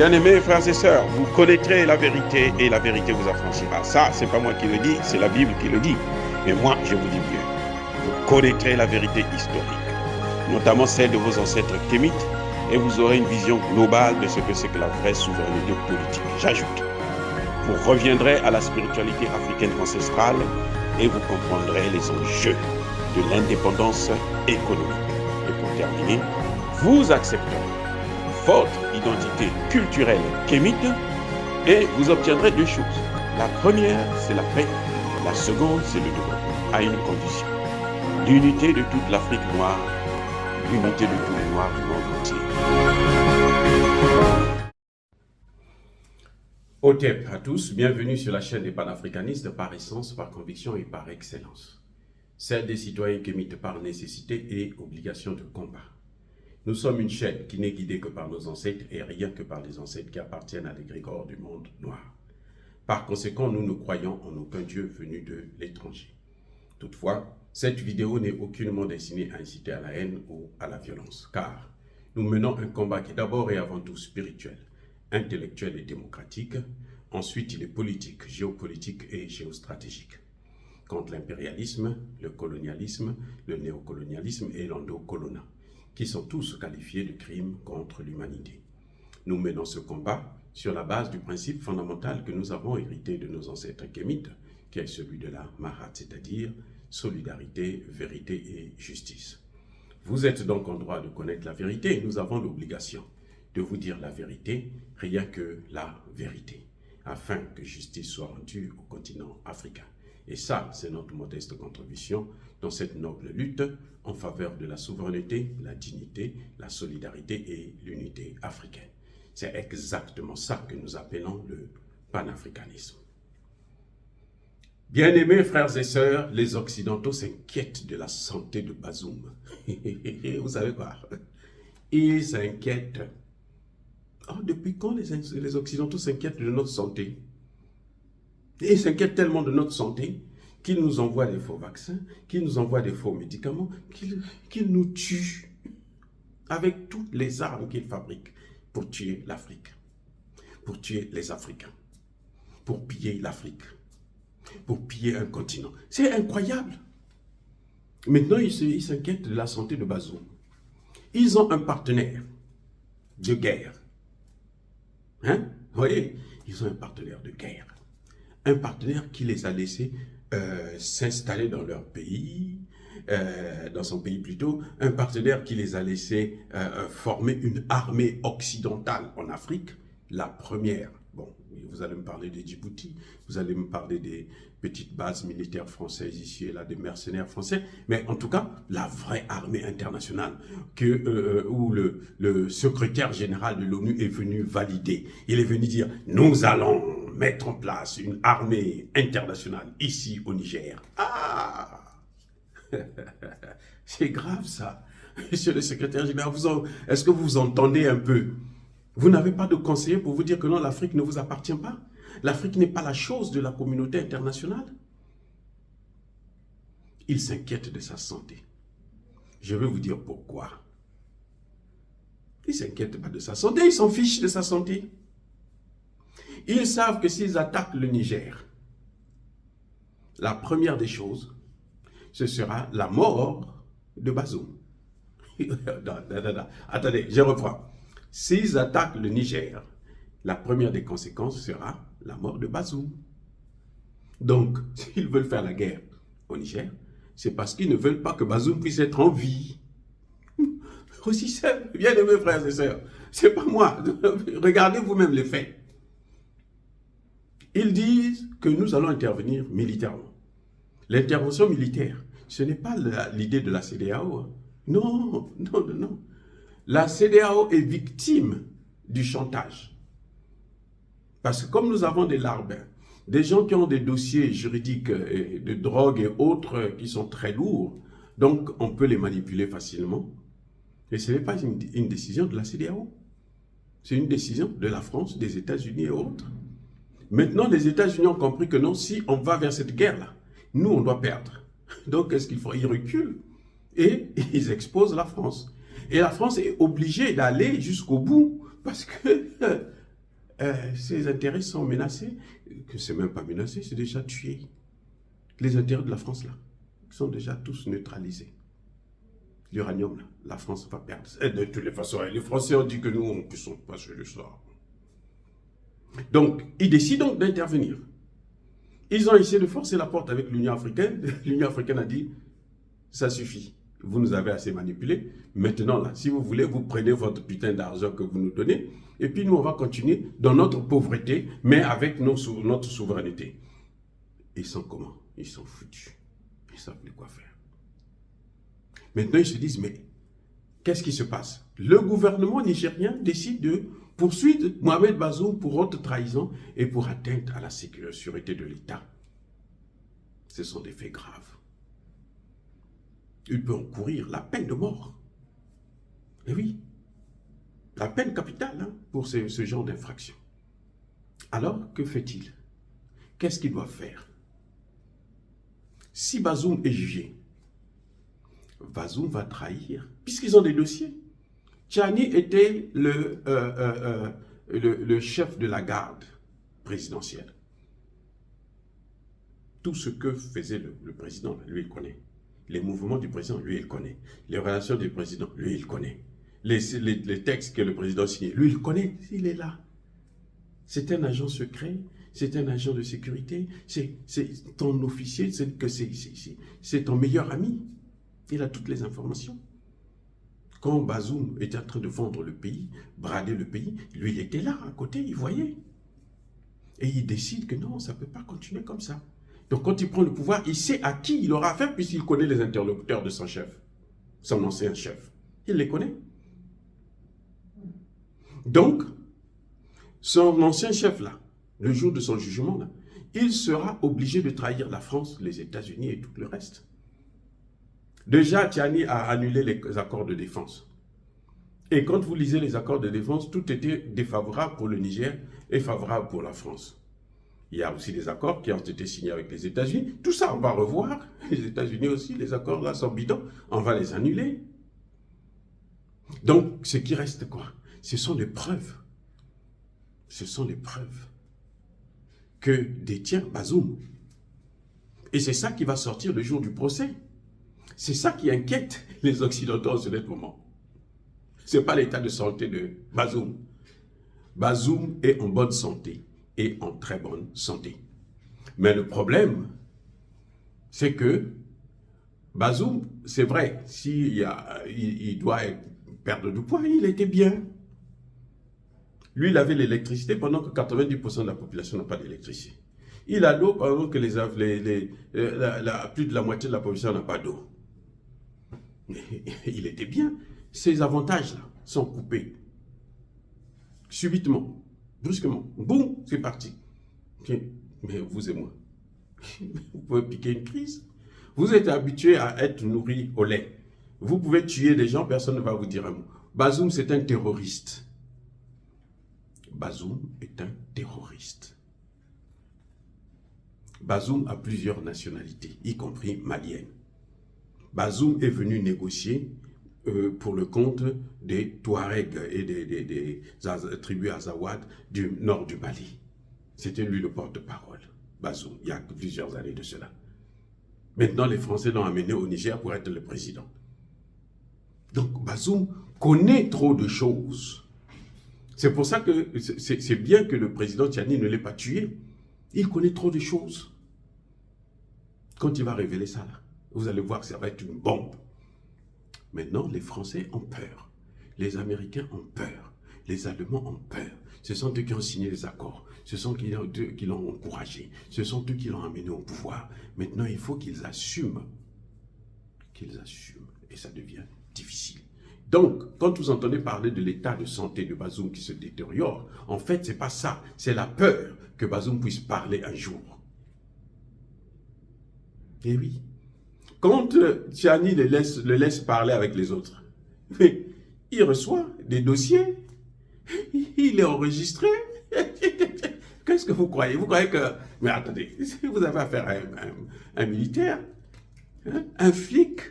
Bien-aimés frères et sœurs, vous connaîtrez la vérité et la vérité vous affranchira. Ça, c'est pas moi qui le dis, c'est la Bible qui le dit. Mais moi, je vous dis mieux. Vous connaîtrez la vérité historique, notamment celle de vos ancêtres kémites, et vous aurez une vision globale de ce que c'est que la vraie souveraineté politique. J'ajoute, vous reviendrez à la spiritualité africaine ancestrale et vous comprendrez les enjeux de l'indépendance économique. Et pour terminer, vous accepterez votre identité culturelle kémite et vous obtiendrez deux choses. La première, c'est la paix. La seconde, c'est le développement, à une condition. L'unité de toute l'Afrique noire, l'unité de tous les Noirs du monde entier. Otep à tous, bienvenue sur la chaîne des panafricanistes par essence, par conviction et par excellence. Celle des citoyens kémites par nécessité et obligation de combat. Nous sommes une chaîne qui n'est guidée que par nos ancêtres et rien que par les ancêtres qui appartiennent à l'égrégore du monde noir. Par conséquent, nous ne croyons en aucun Dieu venu de l'étranger. Toutefois, cette vidéo n'est aucunement destinée à inciter à la haine ou à la violence, car nous menons un combat qui est d'abord et avant tout spirituel, intellectuel et démocratique. Ensuite, il est politique, géopolitique et géostratégique. Contre l'impérialisme, le colonialisme, le néocolonialisme et l'endocolonat, qui sont tous qualifiés de crimes contre l'humanité. Nous menons ce combat sur la base du principe fondamental que nous avons hérité de nos ancêtres kémites, qui est celui de la Mahat, c'est-à-dire solidarité, vérité et justice. Vous êtes donc en droit de connaître la vérité et nous avons l'obligation de vous dire la vérité, rien que la vérité, afin que justice soit rendue au continent africain. Et ça, c'est notre modeste contribution dans cette noble lutte en faveur de la souveraineté, la dignité, la solidarité et l'unité africaine. C'est exactement ça que nous appelons le panafricanisme. Bien-aimés frères et sœurs, les Occidentaux s'inquiètent de la santé de Bazoum. Vous savez quoi? Ils s'inquiètent. Oh, depuis quand les Occidentaux s'inquiètent de notre santé? Et ils s'inquiètent tellement de notre santé qu'ils nous envoient des faux vaccins, qu'ils nous envoient des faux médicaments, qu'ils nous tuent avec toutes les armes qu'ils fabriquent pour tuer l'Afrique, pour tuer les Africains, pour piller l'Afrique, pour piller un continent. C'est incroyable. Maintenant, ils s'inquiètent de la santé de Bazoum. Ils ont un partenaire de guerre. Hein? Vous voyez, ils ont un partenaire de guerre. Un partenaire qui les a laissés s'installer dans leur pays, dans son pays plutôt, un partenaire qui les a laissés former une armée occidentale en Afrique, la première. Bon, vous allez me parler de Djibouti, vous allez me parler des petites bases militaires françaises ici et là, des mercenaires français, mais en tout cas, la vraie armée internationale où le secrétaire général de l'ONU est venu valider. Il est venu dire, nous allons mettre en place une armée internationale ici au Niger. Ah! C'est grave ça. Monsieur le secrétaire général, est-ce que vous entendez un peu? Vous n'avez pas de conseiller pour vous dire que non, l'Afrique ne vous appartient pas? L'Afrique n'est pas la chose de la communauté internationale? Il s'inquiète de sa santé. Je vais vous dire pourquoi. Ils ne s'inquiètent pas de sa santé, ils s'en fichent de sa santé. Ils savent que s'ils attaquent le Niger, la première des choses, ce sera la mort de Bazoum. Attendez, je reprends. S'ils attaquent le Niger, la première des conséquences sera la mort de Bazoum. Donc, s'ils veulent faire la guerre au Niger, c'est parce qu'ils ne veulent pas que Bazoum puisse être en vie. Aussi simple, bien aimés frères et sœurs, c'est pas moi. Regardez vous-même les faits. Ils disent que nous allons intervenir militairement. L'intervention militaire, ce n'est pas l'idée de la CEDEAO. Non, non, non, non. La CEDEAO est victime du chantage. Parce que comme nous avons des larbins, des gens qui ont des dossiers juridiques de drogue et autres qui sont très lourds, donc on peut les manipuler facilement. Et ce n'est pas une décision de la CEDEAO. C'est une décision de la France, des États-Unis et autres. Maintenant, les États-Unis ont compris que non, si on va vers cette guerre-là, nous, on doit perdre. Donc, qu'est-ce qu'ils font? Ils reculent et ils exposent la France. Et la France est obligée d'aller jusqu'au bout parce que ses intérêts sont menacés, que c'est même pas menacé, c'est déjà tué. Les intérêts de la France, là, sont déjà tous neutralisés. L'uranium, là, la France va perdre. Et de toutes les façons, les Français ont dit que nous, on ne puisse pas sur le sort. Donc, ils décident donc d'intervenir. Ils ont essayé de forcer la porte avec l'Union africaine. L'Union africaine a dit, ça suffit. Vous nous avez assez manipulés. Maintenant, là, si vous voulez, vous prenez votre putain d'argent que vous nous donnez. Et puis, nous, on va continuer dans notre pauvreté, mais avec notre souveraineté. Ils sont comment? Ils sont foutus. Ils ne savent plus quoi faire. Maintenant, ils se disent, mais qu'est-ce qui se passe? Le gouvernement nigérien décide de poursuivre Mohamed Bazoum pour haute trahison et pour atteinte à la sécurité de l'État. Ce sont des faits graves. Il peut encourir la peine de mort. Et oui, la peine capitale hein, pour ce genre d'infraction. Alors, que fait-il? Qu'est-ce qu'il doit faire? Si Bazoum est jugé, Bazoum va trahir, puisqu'ils ont des dossiers. Tchani était le chef de la garde présidentielle. Tout ce que faisait le président, lui, il connaît. Les mouvements du président, lui, il connaît. Les relations du président, lui, il connaît. Les textes que le président signait, lui, il connaît. Il est là. C'est un agent secret, c'est un agent de sécurité, c'est ton officier, c'est ton meilleur ami. Il a toutes les informations. Quand Bazoum était en train de vendre le pays, brader le pays, lui, il était là, à côté, il voyait. Et il décide que non, ça ne peut pas continuer comme ça. Donc, quand il prend le pouvoir, il sait à qui il aura affaire, puisqu'il connaît les interlocuteurs de son chef, son ancien chef. Il les connaît. Donc, son ancien chef, là, le jour de son jugement, là, il sera obligé de trahir la France, les États-Unis et tout le reste. Déjà, Tchani a annulé les accords de défense. Et quand vous lisez les accords de défense, tout était défavorable pour le Niger et favorable pour la France. Il y a aussi des accords qui ont été signés avec les États-Unis. Tout ça, on va revoir. Les États-Unis aussi, les accords là sont bidons. On va les annuler. Donc, ce qui reste quoi? Ce sont les preuves. Ce sont les preuves que détient Bazoum. Et c'est ça qui va sortir le jour du procès. C'est ça qui inquiète les Occidentaux en ce moment. Ce n'est pas l'état de santé de Bazoum. Bazoum est en bonne santé et en très bonne santé. Mais le problème, c'est que Bazoum, c'est vrai, il doit perdre du poids, il était bien. Lui, il avait l'électricité pendant que 90% de la population n'a pas d'électricité. Il a l'eau pendant que plus de la moitié de la population n'a pas d'eau. Il était bien. Ces avantages-là sont coupés. Subitement, brusquement. Boum, c'est parti. Mais vous et moi, vous pouvez piquer une crise. Vous êtes habitué à être nourri au lait. Vous pouvez tuer des gens, personne ne va vous dire un mot. Bazoum, c'est un terroriste. Bazoum est un terroriste. Bazoum a plusieurs nationalités, y compris malienne. Bazoum est venu négocier pour le compte des Touaregs et des tribus Azawad du nord du Mali. C'était lui le porte-parole, Bazoum, il y a plusieurs années de cela. Maintenant, les Français l'ont amené au Niger pour être le président. Donc, Bazoum connaît trop de choses. C'est pour ça que c'est bien que le président Tchani ne l'ait pas tué. Il connaît trop de choses. Quand il va révéler ça, là, vous allez voir que ça va être une bombe. Maintenant, les Français ont peur. Les Américains ont peur. Les Allemands ont peur. Ce sont eux qui ont signé les accords. Ce sont eux qui l'ont encouragé. Ce sont eux qui l'ont amené au pouvoir. Maintenant, il faut qu'ils assument. Qu'ils assument. Et ça devient difficile. Donc, quand vous entendez parler de l'état de santé de Bazoum qui se détériore, en fait, ce n'est pas ça. C'est la peur que Bazoum puisse parler un jour. Et oui. Quand Tchani le laisse parler avec les autres, mais il reçoit des dossiers, il est enregistré. Qu'est-ce que vous croyez? Vous croyez que... Mais attendez, vous avez affaire à un militaire, hein, un flic,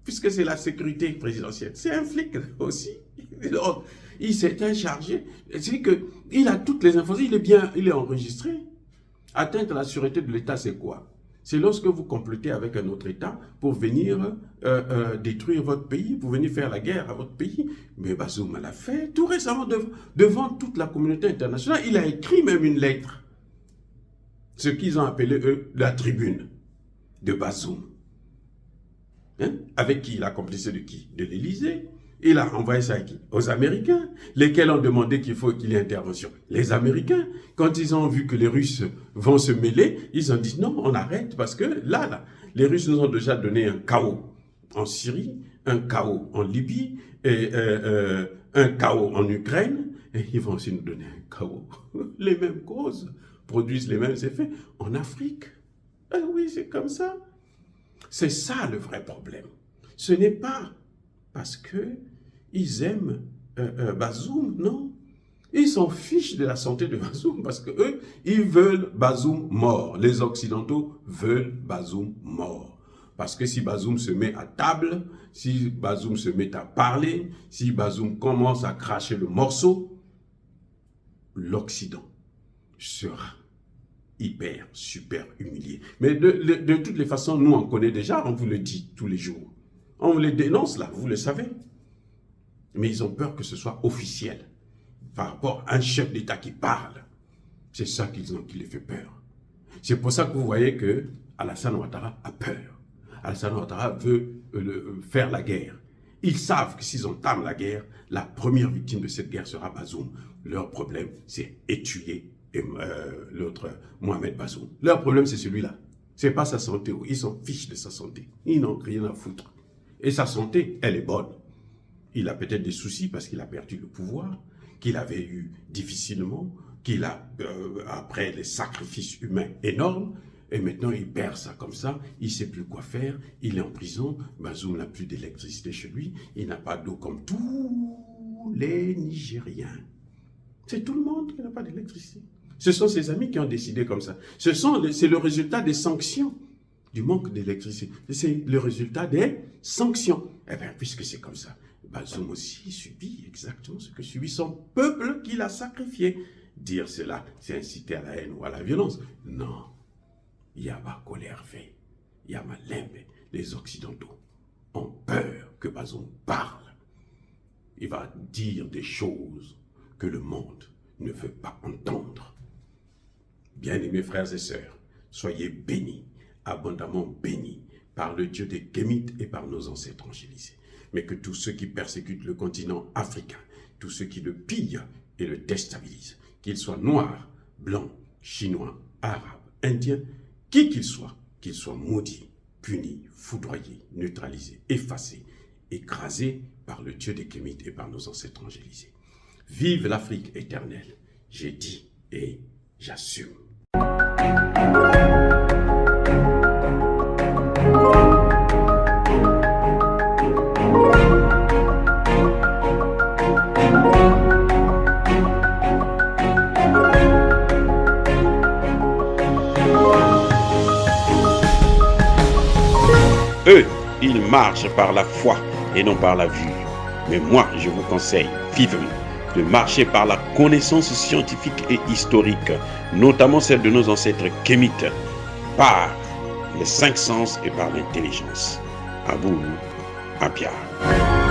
puisque c'est la sécurité présidentielle. C'est un flic aussi. Donc, il s'était chargé. C'est qu'il a toutes les informations, il est enregistré. Atteinte à la sûreté de l'État, c'est quoi? C'est lorsque vous complotez avec un autre État pour venir détruire votre pays, pour venir faire la guerre à votre pays. Mais Bazoum l'a fait tout récemment devant toute la communauté internationale. Il a écrit même une lettre. Ce qu'ils ont appelé, eux, la tribune de Bazoum. Hein? Avec qui il a complicé de qui? De l'Élysée. Il a envoyé ça à qui? Aux Américains, lesquels ont demandé qu'il faut qu'il y ait intervention. Les Américains, quand ils ont vu que les Russes vont se mêler, ils ont dit non, on arrête parce que là, les Russes nous ont déjà donné un chaos en Syrie, un chaos en Libye, et un chaos en Ukraine, et ils vont aussi nous donner un chaos. Les mêmes causes produisent les mêmes effets en Afrique. Ah oui, c'est comme ça. C'est ça le vrai problème. Ce n'est pas parce qu'ils aiment Bazoum, non. Ils s'en fichent de la santé de Bazoum parce qu'eux, ils veulent Bazoum mort. Les Occidentaux veulent Bazoum mort. Parce que si Bazoum se met à table, si Bazoum se met à parler, si Bazoum commence à cracher le morceau, l'Occident sera hyper, super humilié. Mais de toutes les façons, nous on connaît déjà, on vous le dit tous les jours. On vous les dénonce là, vous le savez. Mais ils ont peur que ce soit officiel. Par rapport à un chef d'État qui parle. C'est ça qui les fait peur. C'est pour ça que vous voyez que Alassane Ouattara a peur. Alassane Ouattara veut faire la guerre. Ils savent que s'ils entament la guerre, la première victime de cette guerre sera Bazoum. Leur problème, c'est étudier l'autre Mohamed Bazoum. Leur problème, c'est celui-là. C'est pas sa santé. Ils s'en fichent de sa santé. Ils n'ont rien à foutre. Et sa santé, elle est bonne. Il a peut-être des soucis parce qu'il a perdu le pouvoir, qu'il avait eu difficilement, qu'il a, après les sacrifices humains énormes, et maintenant il perd ça comme ça, il ne sait plus quoi faire, il est en prison, Bazoum n'a plus d'électricité chez lui, il n'a pas d'eau comme tous les Nigériens. C'est tout le monde qui n'a pas d'électricité. Ce sont ses amis qui ont décidé comme ça. C'est le résultat des sanctions, du manque d'électricité. C'est le résultat des sanctions. Eh bien, puisque c'est comme ça, Bazoum aussi subit exactement ce que subit son peuple qu'il a sacrifié. Dire cela, c'est inciter à la haine ou à la violence. Non. Yaba Kolerve, Yama Lembe, les Occidentaux ont peur que Bazoum parle. Il va dire des choses que le monde ne veut pas entendre. Bien-aimés frères et sœurs, soyez bénis, abondamment bénis par le Dieu des Kémites et par nos ancêtres angélisés. Mais que tous ceux qui persécutent le continent africain, tous ceux qui le pillent et le déstabilisent, qu'ils soient noirs, blancs, chinois, arabes, indiens, qui qu'ils soient maudits, punis, foudroyés, neutralisés, effacés, écrasés par le Dieu des Kémites et par nos ancêtres angélisés. Vive l'Afrique éternelle, j'ai dit et j'assume. Eux, ils marchent par la foi et non par la vue. Mais moi, je vous conseille vivement de marcher par la connaissance scientifique et historique, notamment celle de nos ancêtres kémites, par les 5 sens et par l'intelligence. À vous, à Pierre.